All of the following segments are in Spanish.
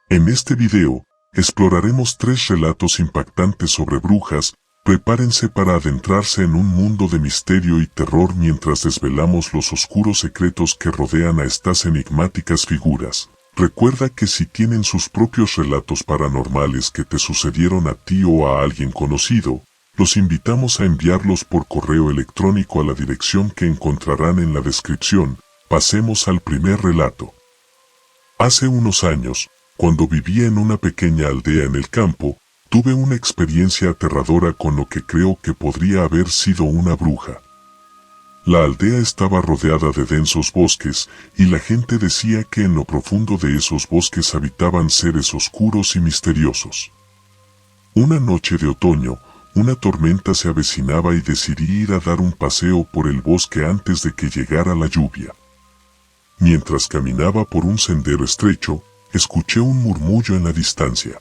En este video, exploraremos 3 relatos impactantes sobre brujas. Prepárense para adentrarse en un mundo de misterio y terror mientras desvelamos los oscuros secretos que rodean a estas enigmáticas figuras. Recuerda que si tienen sus propios relatos paranormales que te sucedieron a ti o a alguien conocido, los invitamos a enviarlos por correo electrónico a la dirección que encontrarán en la descripción. Pasemos al primer relato. Hace unos años, cuando vivía en una pequeña aldea en el campo, tuve una experiencia aterradora con lo que creo que podría haber sido una bruja. La aldea estaba rodeada de densos bosques, y la gente decía que en lo profundo de esos bosques habitaban seres oscuros y misteriosos. Una noche de otoño, una tormenta se avecinaba y decidí ir a dar un paseo por el bosque antes de que llegara la lluvia. Mientras caminaba por un sendero estrecho, escuché un murmullo en la distancia.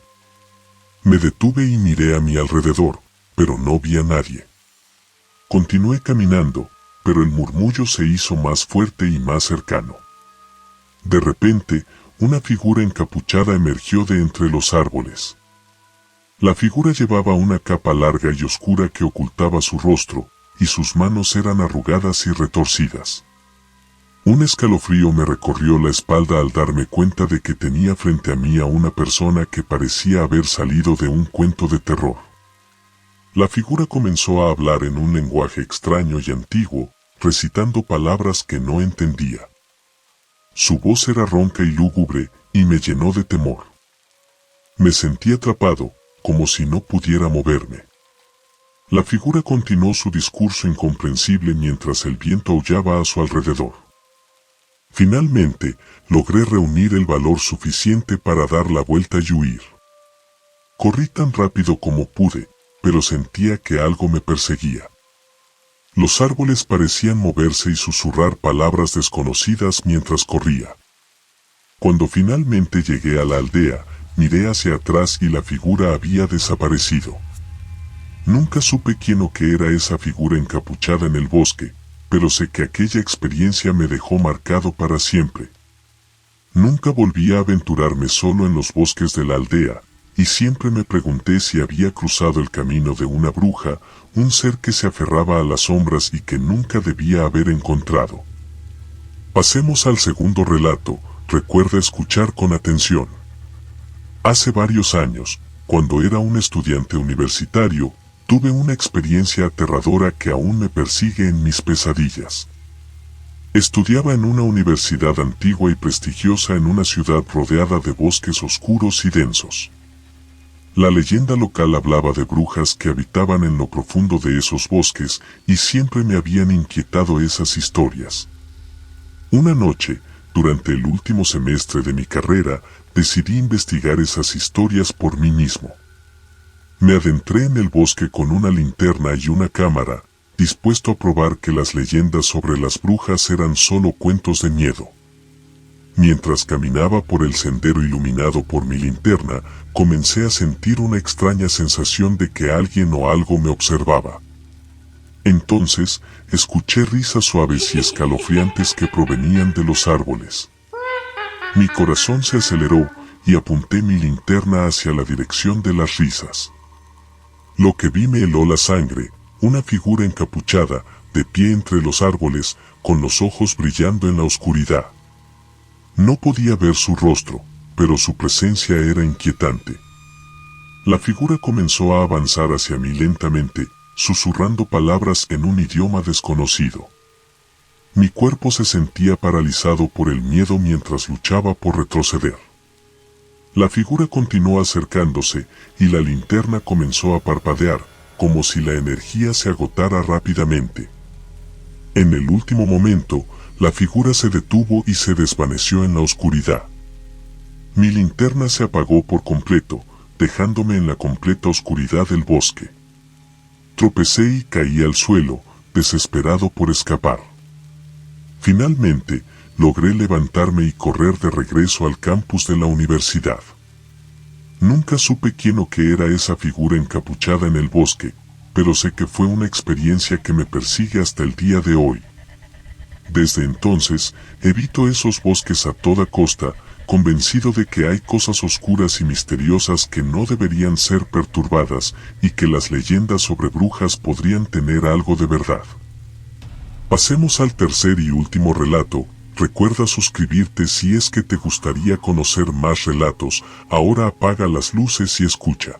Me detuve y miré a mi alrededor, pero no vi a nadie. Continué caminando, pero el murmullo se hizo más fuerte y más cercano. De repente, una figura encapuchada emergió de entre los árboles. La figura llevaba una capa larga y oscura que ocultaba su rostro, y sus manos eran arrugadas y retorcidas. Un escalofrío me recorrió la espalda al darme cuenta de que tenía frente a mí a una persona que parecía haber salido de un cuento de terror. La figura comenzó a hablar en un lenguaje extraño y antiguo, recitando palabras que no entendía. Su voz era ronca y lúgubre, y me llenó de temor. Me sentí atrapado, como si no pudiera moverme. La figura continuó su discurso incomprensible mientras el viento aullaba a su alrededor. Finalmente, logré reunir el valor suficiente para dar la vuelta y huir. Corrí tan rápido como pude, pero sentía que algo me perseguía. Los árboles parecían moverse y susurrar palabras desconocidas mientras corría. Cuando finalmente llegué a la aldea, miré hacia atrás y la figura había desaparecido. Nunca supe quién o qué era esa figura encapuchada en el bosque, pero sé que aquella experiencia me dejó marcado para siempre. Nunca volví a aventurarme solo en los bosques de la aldea, y siempre me pregunté si había cruzado el camino de una bruja, un ser que se aferraba a las sombras y que nunca debía haber encontrado. Pasemos al segundo relato. Recuerda escuchar con atención. Hace varios años, cuando era un estudiante universitario, tuve una experiencia aterradora que aún me persigue en mis pesadillas. Estudiaba en una universidad antigua y prestigiosa en una ciudad rodeada de bosques oscuros y densos. La leyenda local hablaba de brujas que habitaban en lo profundo de esos bosques, y siempre me habían inquietado esas historias. Una noche, durante el último semestre de mi carrera, decidí investigar esas historias por mí mismo. Me adentré en el bosque con una linterna y una cámara, dispuesto a probar que las leyendas sobre las brujas eran solo cuentos de miedo. Mientras caminaba por el sendero iluminado por mi linterna, comencé a sentir una extraña sensación de que alguien o algo me observaba. Entonces, escuché risas suaves y escalofriantes que provenían de los árboles. Mi corazón se aceleró, y apunté mi linterna hacia la dirección de las risas. Lo que vi me heló la sangre, una figura encapuchada, de pie entre los árboles, con los ojos brillando en la oscuridad. No podía ver su rostro, pero su presencia era inquietante. La figura comenzó a avanzar hacia mí lentamente, susurrando palabras en un idioma desconocido. Mi cuerpo se sentía paralizado por el miedo mientras luchaba por retroceder. La figura continuó acercándose, y la linterna comenzó a parpadear, como si la energía se agotara rápidamente. En el último momento, la figura se detuvo y se desvaneció en la oscuridad. Mi linterna se apagó por completo, dejándome en la completa oscuridad del bosque. Tropecé y caí al suelo, desesperado por escapar. Finalmente, logré levantarme y correr de regreso al campus de la universidad. Nunca supe quién o qué era esa figura encapuchada en el bosque, pero sé que fue una experiencia que me persigue hasta el día de hoy. Desde entonces, evito esos bosques a toda costa, convencido de que hay cosas oscuras y misteriosas que no deberían ser perturbadas y que las leyendas sobre brujas podrían tener algo de verdad. Pasemos al tercer y último relato. Recuerda suscribirte si es que te gustaría conocer más relatos. Ahora apaga las luces y escucha.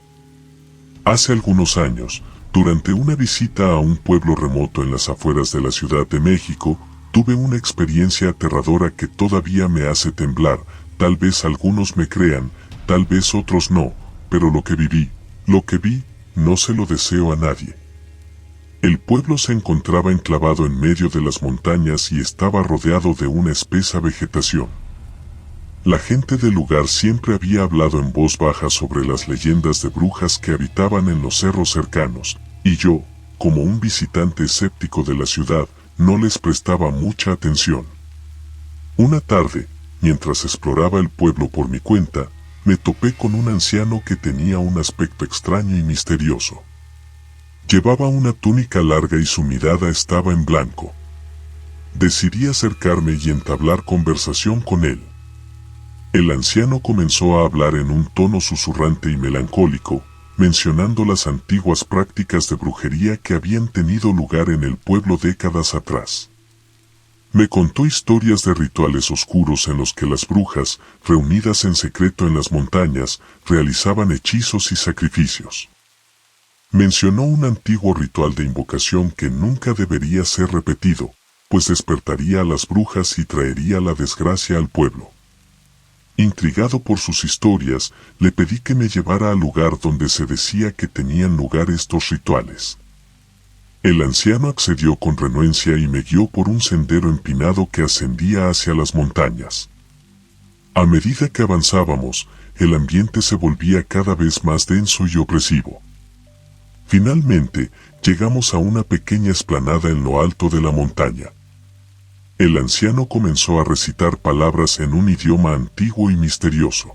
Hace algunos años, durante una visita a un pueblo remoto en las afueras de la Ciudad de México, tuve una experiencia aterradora que todavía me hace temblar. Tal vez algunos me crean, tal vez otros no, pero lo que vi, no se lo deseo a nadie. El pueblo se encontraba enclavado en medio de las montañas y estaba rodeado de una espesa vegetación. La gente del lugar siempre había hablado en voz baja sobre las leyendas de brujas que habitaban en los cerros cercanos, y yo, como un visitante escéptico de la ciudad, no les prestaba mucha atención. Una tarde, mientras exploraba el pueblo por mi cuenta, me topé con un anciano que tenía un aspecto extraño y misterioso. Llevaba una túnica larga y su mirada estaba en blanco. Decidí acercarme y entablar conversación con él. El anciano comenzó a hablar en un tono susurrante y melancólico, mencionando las antiguas prácticas de brujería que habían tenido lugar en el pueblo décadas atrás. Me contó historias de rituales oscuros en los que las brujas, reunidas en secreto en las montañas, realizaban hechizos y sacrificios. Mencionó un antiguo ritual de invocación que nunca debería ser repetido, pues despertaría a las brujas y traería la desgracia al pueblo. Intrigado por sus historias, le pedí que me llevara al lugar donde se decía que tenían lugar estos rituales. El anciano accedió con renuencia y me guió por un sendero empinado que ascendía hacia las montañas. A medida que avanzábamos, el ambiente se volvía cada vez más denso y opresivo. Finalmente, llegamos a una pequeña explanada en lo alto de la montaña. El anciano comenzó a recitar palabras en un idioma antiguo y misterioso.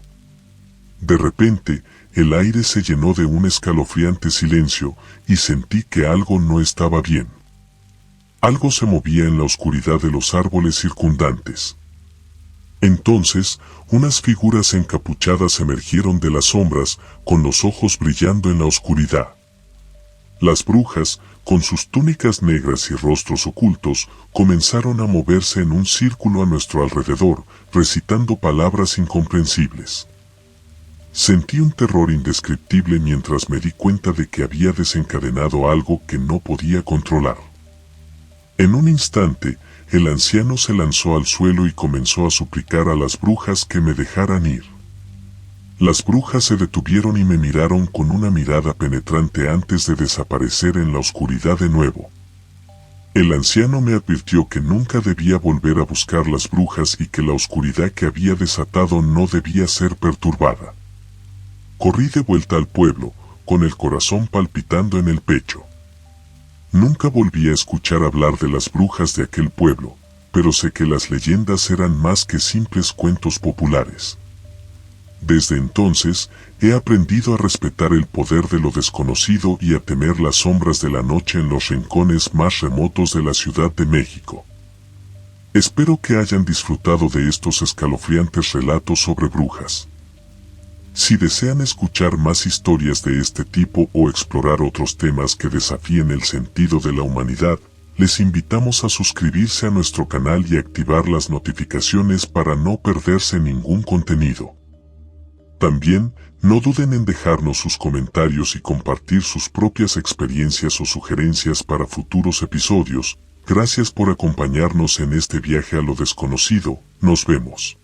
De repente, el aire se llenó de un escalofriante silencio y sentí que algo no estaba bien. Algo se movía en la oscuridad de los árboles circundantes. Entonces, unas figuras encapuchadas emergieron de las sombras, con los ojos brillando en la oscuridad. Las brujas, con sus túnicas negras y rostros ocultos, comenzaron a moverse en un círculo a nuestro alrededor, recitando palabras incomprensibles. Sentí un terror indescriptible mientras me di cuenta de que había desencadenado algo que no podía controlar. En un instante, el anciano se lanzó al suelo y comenzó a suplicar a las brujas que me dejaran ir. Las brujas se detuvieron y me miraron con una mirada penetrante antes de desaparecer en la oscuridad de nuevo. El anciano me advirtió que nunca debía volver a buscar las brujas y que la oscuridad que había desatado no debía ser perturbada. Corrí de vuelta al pueblo, con el corazón palpitando en el pecho. Nunca volví a escuchar hablar de las brujas de aquel pueblo, pero sé que las leyendas eran más que simples cuentos populares. Desde entonces, he aprendido a respetar el poder de lo desconocido y a temer las sombras de la noche en los rincones más remotos de la Ciudad de México. Espero que hayan disfrutado de estos escalofriantes relatos sobre brujas. Si desean escuchar más historias de este tipo o explorar otros temas que desafíen el sentido de la humanidad, les invitamos a suscribirse a nuestro canal y activar las notificaciones para no perderse ningún contenido. También, no duden en dejarnos sus comentarios y compartir sus propias experiencias o sugerencias para futuros episodios. Gracias por acompañarnos en este viaje a lo desconocido. Nos vemos.